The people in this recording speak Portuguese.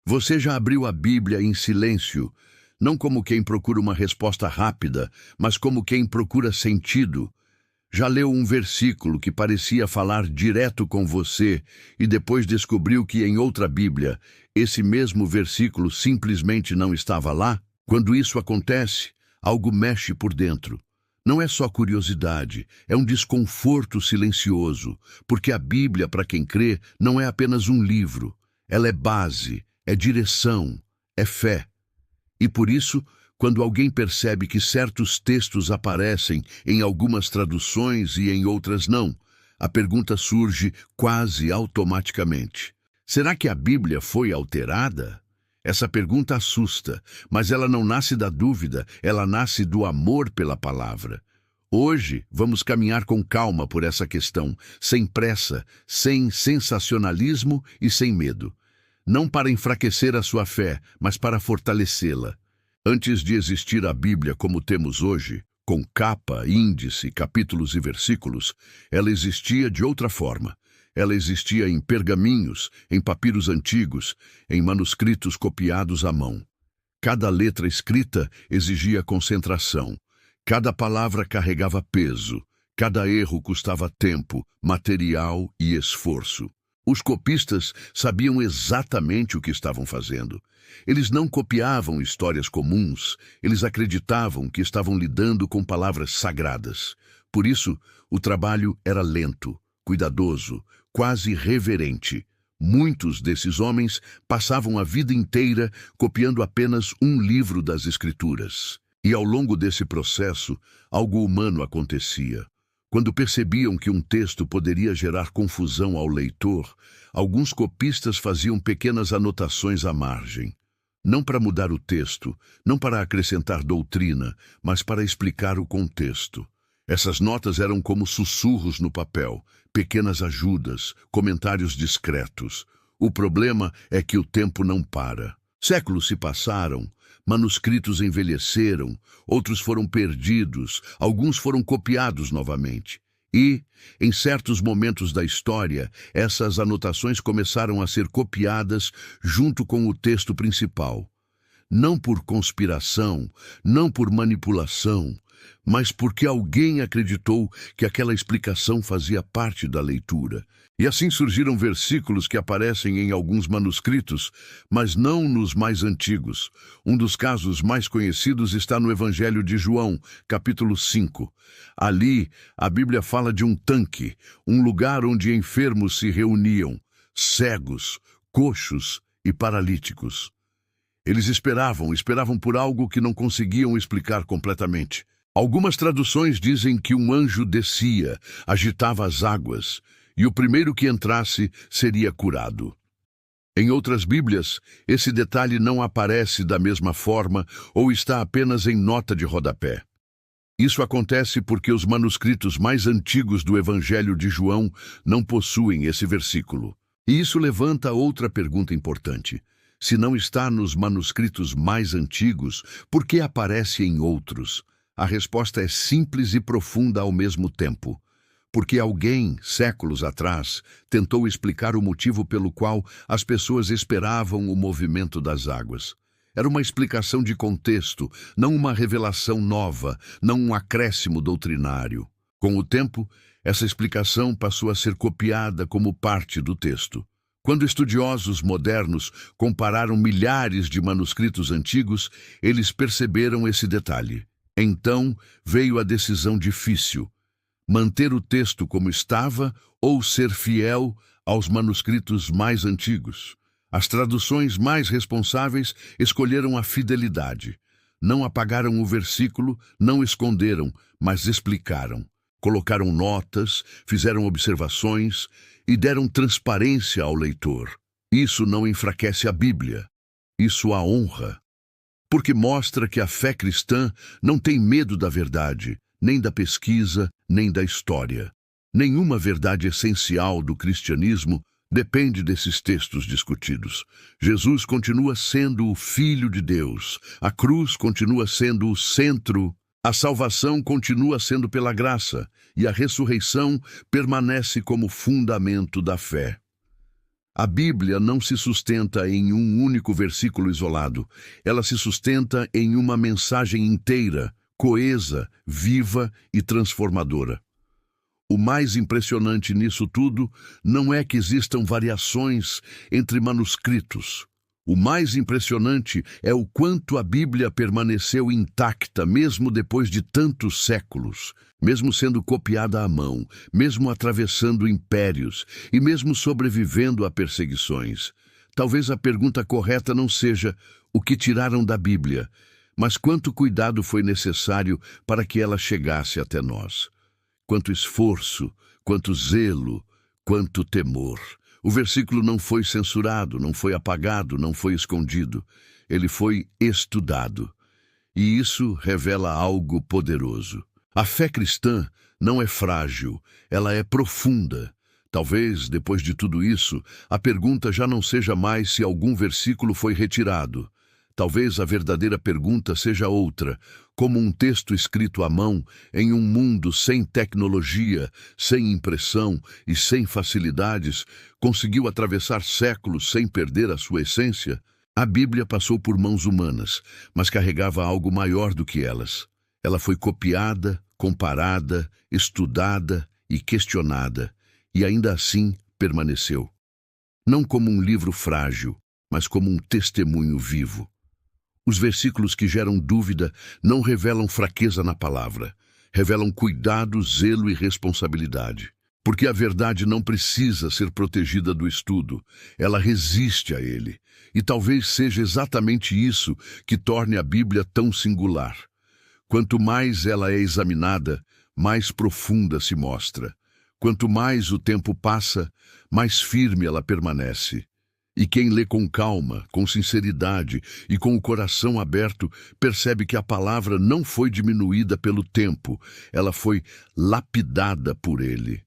Você já abriu a Bíblia em silêncio, não como quem procura uma resposta rápida, mas como quem procura sentido? Já leu um versículo que parecia falar direto com você e depois descobriu que em outra Bíblia esse mesmo versículo simplesmente não estava lá? Quando isso acontece, algo mexe por dentro. Não é só curiosidade, é um desconforto silencioso, porque a Bíblia, para quem crê, não é apenas um livro. Ela é base, é direção, é fé. E por isso, quando alguém percebe que certos textos aparecem em algumas traduções e em outras não, a pergunta surge quase automaticamente: será que a Bíblia foi alterada? Essa pergunta assusta, mas ela não nasce da dúvida, ela nasce do amor pela palavra. Hoje, vamos caminhar com calma por essa questão, sem pressa, sem sensacionalismo e sem medo. Não para enfraquecer a sua fé, mas para fortalecê-la. Antes de existir a Bíblia como temos hoje, com capa, índice, capítulos e versículos, ela existia de outra forma. Ela existia em pergaminhos, em papiros antigos, em manuscritos copiados à mão. Cada letra escrita exigia concentração. Cada palavra carregava peso. Cada erro custava tempo, material e esforço. Os copistas sabiam exatamente o que estavam fazendo. Eles não copiavam histórias comuns, eles acreditavam que estavam lidando com palavras sagradas. Por isso, o trabalho era lento, cuidadoso, quase reverente. Muitos desses homens passavam a vida inteira copiando apenas um livro das Escrituras. E ao longo desse processo, algo humano acontecia. Quando percebiam que um texto poderia gerar confusão ao leitor, alguns copistas faziam pequenas anotações à margem. Não para mudar o texto, não para acrescentar doutrina, mas para explicar o contexto. Essas notas eram como sussurros no papel, pequenas ajudas, comentários discretos. O problema é que o tempo não para. Séculos se passaram, manuscritos envelheceram, outros foram perdidos, alguns foram copiados novamente. E, em certos momentos da história, essas anotações começaram a ser copiadas junto com o texto principal. Não por conspiração, não por manipulação, mas porque alguém acreditou que aquela explicação fazia parte da leitura. E assim surgiram versículos que aparecem em alguns manuscritos, mas não nos mais antigos. Um dos casos mais conhecidos está no Evangelho de João, capítulo 5. Ali, a Bíblia fala de um tanque, um lugar onde enfermos se reuniam, cegos, coxos e paralíticos. Eles esperavam por algo que não conseguiam explicar completamente. Algumas traduções dizem que um anjo descia, agitava as águas, e o primeiro que entrasse seria curado. Em outras Bíblias, esse detalhe não aparece da mesma forma ou está apenas em nota de rodapé. Isso acontece porque os manuscritos mais antigos do Evangelho de João não possuem esse versículo. E isso levanta outra pergunta importante. Se não está nos manuscritos mais antigos, por que aparece em outros? A resposta é simples e profunda ao mesmo tempo. Porque alguém, séculos atrás, tentou explicar o motivo pelo qual as pessoas esperavam o movimento das águas. Era uma explicação de contexto, não uma revelação nova, não um acréscimo doutrinário. Com o tempo, essa explicação passou a ser copiada como parte do texto. Quando estudiosos modernos compararam milhares de manuscritos antigos, eles perceberam esse detalhe. Então veio a decisão difícil: manter o texto como estava ou ser fiel aos manuscritos mais antigos. As traduções mais responsáveis escolheram a fidelidade. Não apagaram o versículo, não esconderam, mas explicaram. Colocaram notas, fizeram observações e deram transparência ao leitor. Isso não enfraquece a Bíblia. Isso a honra. Porque mostra que a fé cristã não tem medo da verdade, nem da pesquisa, nem da história. Nenhuma verdade essencial do cristianismo depende desses textos discutidos. Jesus continua sendo o Filho de Deus, a cruz continua sendo o centro, a salvação continua sendo pela graça, e a ressurreição permanece como fundamento da fé. A Bíblia não se sustenta em um único versículo isolado. Ela se sustenta em uma mensagem inteira, coesa, viva e transformadora. O mais impressionante nisso tudo não é que existam variações entre manuscritos. O mais impressionante é o quanto a Bíblia permaneceu intacta mesmo depois de tantos séculos, mesmo sendo copiada à mão, mesmo atravessando impérios e mesmo sobrevivendo a perseguições. Talvez a pergunta correta não seja o que tiraram da Bíblia, mas quanto cuidado foi necessário para que ela chegasse até nós. Quanto esforço, quanto zelo, quanto temor. O versículo não foi censurado, não foi apagado, não foi escondido. Ele foi estudado. E isso revela algo poderoso. A fé cristã não é frágil, ela é profunda. Talvez, depois de tudo isso, a pergunta já não seja mais se algum versículo foi retirado. Talvez a verdadeira pergunta seja outra: como um texto escrito à mão, em um mundo sem tecnologia, sem impressão e sem facilidades, conseguiu atravessar séculos sem perder a sua essência? A Bíblia passou por mãos humanas, mas carregava algo maior do que elas. Ela foi copiada, comparada, estudada e questionada, e ainda assim permaneceu. Não como um livro frágil, mas como um testemunho vivo. Os versículos que geram dúvida não revelam fraqueza na palavra, revelam cuidado, zelo e responsabilidade. Porque a verdade não precisa ser protegida do estudo, ela resiste a ele. E talvez seja exatamente isso que torne a Bíblia tão singular. Quanto mais ela é examinada, mais profunda se mostra. Quanto mais o tempo passa, mais firme ela permanece. E quem lê com calma, com sinceridade e com o coração aberto, percebe que a palavra não foi diminuída pelo tempo, ela foi lapidada por ele.